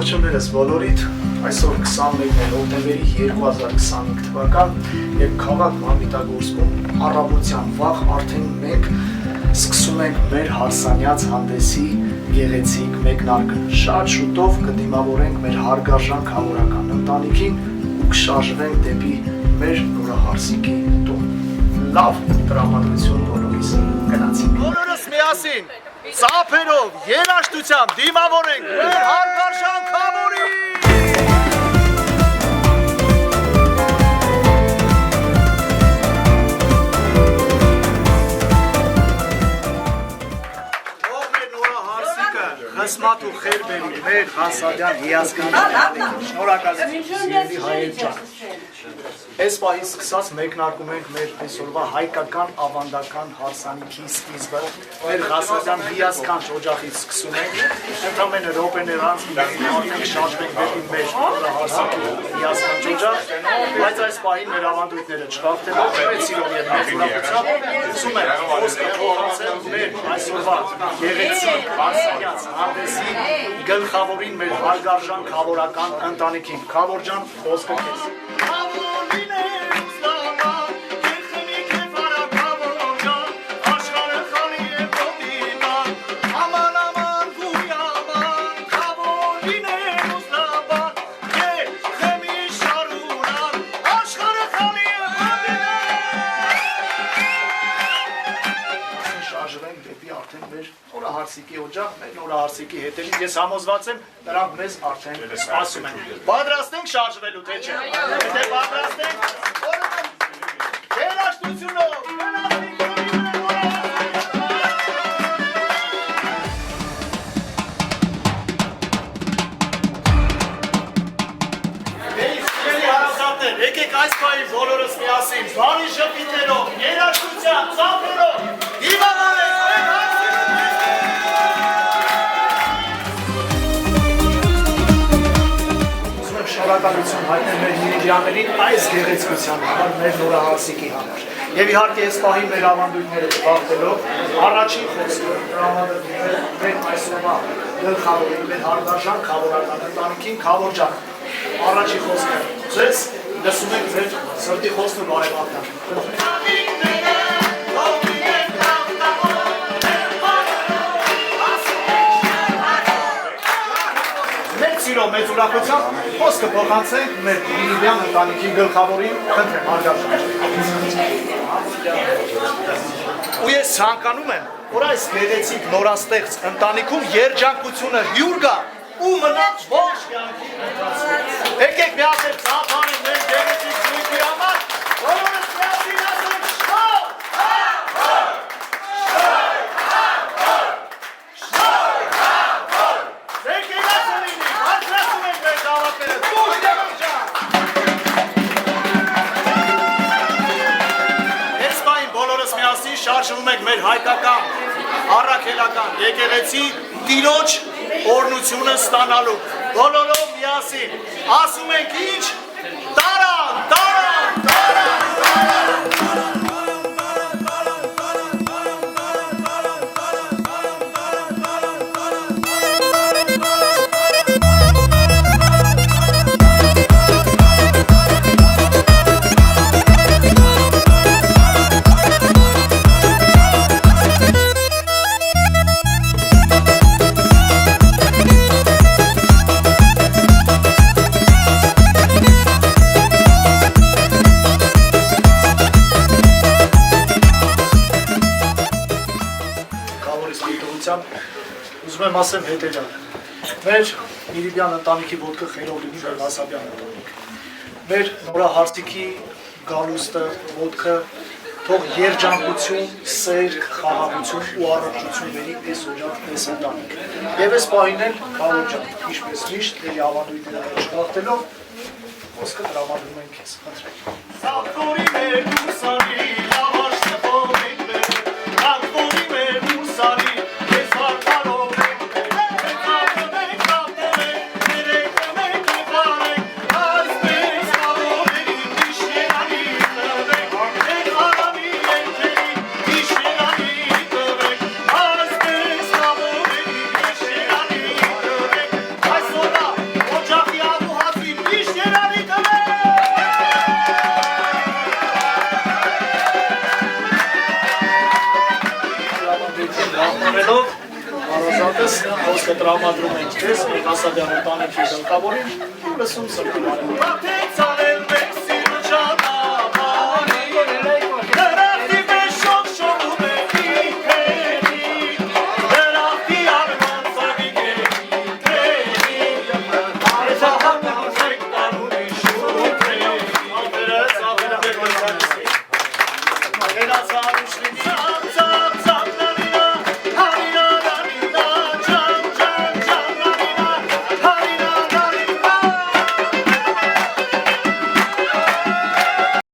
Ողջույններս բոլորիդ, այսօր 21 հոկտեմբերի 2025 թվական եւ քաղաք Մամիտագորսկում առավոտյան վաղ արդեն մենք սկսում ենք մեր հարսանյաց հանդեսի գեղեցիկ մեկնարկը։ Շատ շուտով կդիմավորենք մեր հարգարժան քաղաքական ընտանիքին ու կշարժվենք դեպի մեր նորահարսիկի տուն։ Լավ տրամադրություն բոլորիս, գնացինք։ Բոլորս միասին ծափերով, երաժշտությամբ դիմավորենք մեր հարգարժան քաղաքին։ Հսմատ ու խեր բերի մեր Ղասարյան հիասքանչելի շնորհակալ եմ սիրելի հայեր ջան։ Այս պահից սկսած մեկնարկում ենք մեր այսօրվա հայկական ավանդական հարսանիքի սկիզբը։ Մեր Ղասարյան հիասքանչ օջախից սկսում ենք, ընդամենը րոպեներ անց արդեն շարժվենք դեպի մեր հարսանիքի հիասքանչ օջախ, բայց այս պահին մեր ավանդույթները չխախտելով մեծ սիրով եւ մեծ ուրախությամբ ուզում եմ խոսքը փոխանցել մեր այսօրվա գեղեցիկ հարսանյաց հանդեսի գլխավորին մեր հարգարժան քաղաքական ընտանիքին։ Քավոր ջան, խոսքը քեզ։ Նորահարսիկի օջախ, մեր նորահարսիկի հետևից ես համոզված եմ, նրանք մեզ արդեն սպասում են։ Պատրաստ ենք շարժվելու, թե չէ։ Եթե պատրաստ ենք, երաժշտությունով, եկեք այս պահին բոլորս միասին, բարի շփիթներով, երաժշտությամբ, ծափերով, դիմավորենք շնորհակալություն հայտնել մեր միրիդիաներին այս գեղեցկության համար, մեր նորահարսիկի համար։ Եվ իհարկե այս պահին մեր ավանդույթները չխախտելով, առաջին խոսքը տրամադրվում է մեր այսօրվա գլխավորին, մեր հարգարժան քաղաքական ընտանիքին, Քավոր ջան։ Առաջին խոսքը ձեզ լսում եք ձեր սրտի խոսքը բարեբախտանք։ Մեծ ուրախությամբ խոսքը փոխանցենք մեր Միրիդիան ընտանիքի գլխավորին, խնդրեմ հարգարժան։ Ու ես ցանկանում եմ, որ այս գեղեցիկ նորաստեղծ ընտանիքում երջանկությունը հյուր գա ու մնա ողջ կյանքի ընթացքում։ Եկեք միասին ծափ անենք մեր գեղեցիկ զույգի համար, բոլորս միասին ասենք շնորհ, շարժվում ենք մեր հայկական, առաքելական եկեղեցի տիրոջ օրհնությունը ստանալու։ Բոլորով միասին ասում ենք ինչ, տարան, տարան, տարան, տարան։ Ուզում եմ ասեմ հետևյալը, մեր Միրիդիան ընտանիքի ոտքը խերով լինի մեր Վասաբյան ընտանիք, մեր նորահարսիկի գալուստը ոտքը թող երջանկություն, սեր, խաղաղություն ու առողջություն բերի այս օջախ, այս ընտանիք։ Եվ այս պահին էլ Քավոր ջան, ինչպես միշտ դերի ավանդույթները չխախտելով, խոսքը տրամադրում ենք քեզ, խնդրեմ։ Ես խոսքը տրամադրում ենք քեզ Ասադյան ընտանիքի գլխավորին ու լսում սրտի բարեկամ։ Գնացա արուշլի